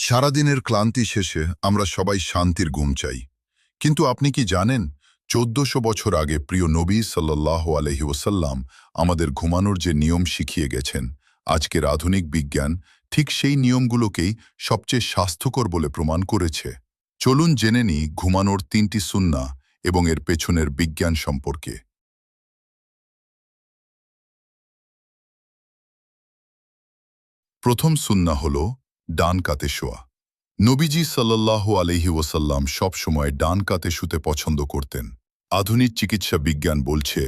সারাদিনের ক্লান্তি শেষে আমরা সবাই শান্তির ঘুম চাই, কিন্তু আপনি কি জানেন 1400 বছর আগে প্রিয় নবী সাল্লাল্লাহু আলাইহি ওয়াসাল্লাম আমাদের ঘুমানোর যে নিয়ম শিখিয়ে গেছেন, আজকের আধুনিক বিজ্ঞান ঠিক সেই নিয়মগুলোকেই সবচেয়ে স্বাস্থ্যকর বলে প্রমাণ করেছে। চলুন জেনে নিই ঘুমানোর 3টি সুন্নাহ এবং এর পেছনের বিজ্ঞান সম্পর্কে। প্রথম সুন্নাহ হল ডান কাতে শোয়া। নবীজি সাল্লাল্লাহু আলাইহি ওয়াসাল্লাম সবসময় ডান কাতে শুতে পছন্দ করতেন। আধুনিক চিকিৎসা বিজ্ঞান বলছে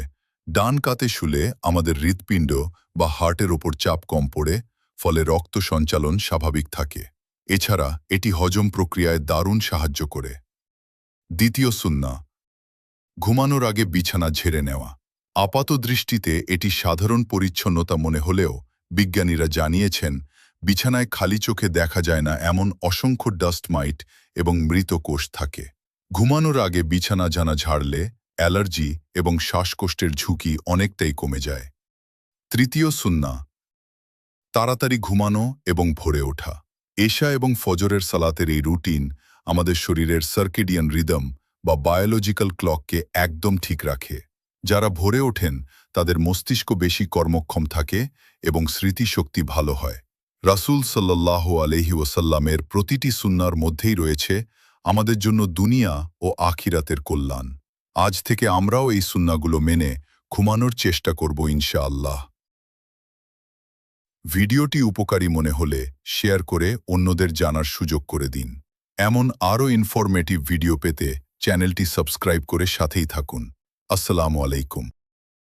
ডান কাতে শুলে আমাদের হৃৎপিণ্ড বা হার্টের ওপর চাপ কম পড়ে, ফলে রক্ত সঞ্চালন স্বাভাবিক থাকে। এছাড়া এটি হজম প্রক্রিয়ায় দারুণ সাহায্য করে। দ্বিতীয় সুন্নাহ, ঘুমানোর আগে বিছানা ঝেড়ে নেওয়া। আপাত দৃষ্টিতে এটি সাধারণ পরিচ্ছন্নতা মনে হলেও বিজ্ঞানীরা জানিয়েছেন বিছানায় খালি চোখে দেখা যায় না এমন অসংখ্য ডাস্ট মাইট এবং মৃত কোষ থাকে। ঘুমানোর আগে বিছানা ঝাড়লে অ্যালার্জি এবং শ্বাসকষ্টের ঝুঁকি অনেকটাই কমে যায়। তৃতীয় সুন্নাহ, তাড়াতাড়ি ঘুমানো এবং ভোরে ওঠা। এশা এবং ফজরের সালাতের এই রুটিন আমাদের শরীরের সার্কেডিয়ান রিদম বা বায়োলজিক্যাল ক্লককে একদম ঠিক রাখে। যারা ভোরে ওঠেন তাদের মস্তিষ্ক বেশি কর্মক্ষম থাকে এবং স্মৃতিশক্তি ভালো হয়। রাসূল সাল্লাল্লাহু আলাইহি ওয়াসাল্লামের প্রতিটি সুন্নাহর মধ্যেই রয়েছে আমাদের জন্য দুনিয়া ও আখিরাতের কল্যাণ। আজ থেকে আমরাও এই সুন্নাহগুলো মেনে ঘুমানোর চেষ্টা করব ইনশাআল্লাহ। ভিডিওটি উপকারী মনে হলে শেয়ার করে অন্যদের জানার সুযোগ করে দিন। এমন আরও ইনফরমেটিভ ভিডিও পেতে চ্যানেলটি সাবস্ক্রাইব করে সাথেই থাকুন। আসসালামু আলাইকুম।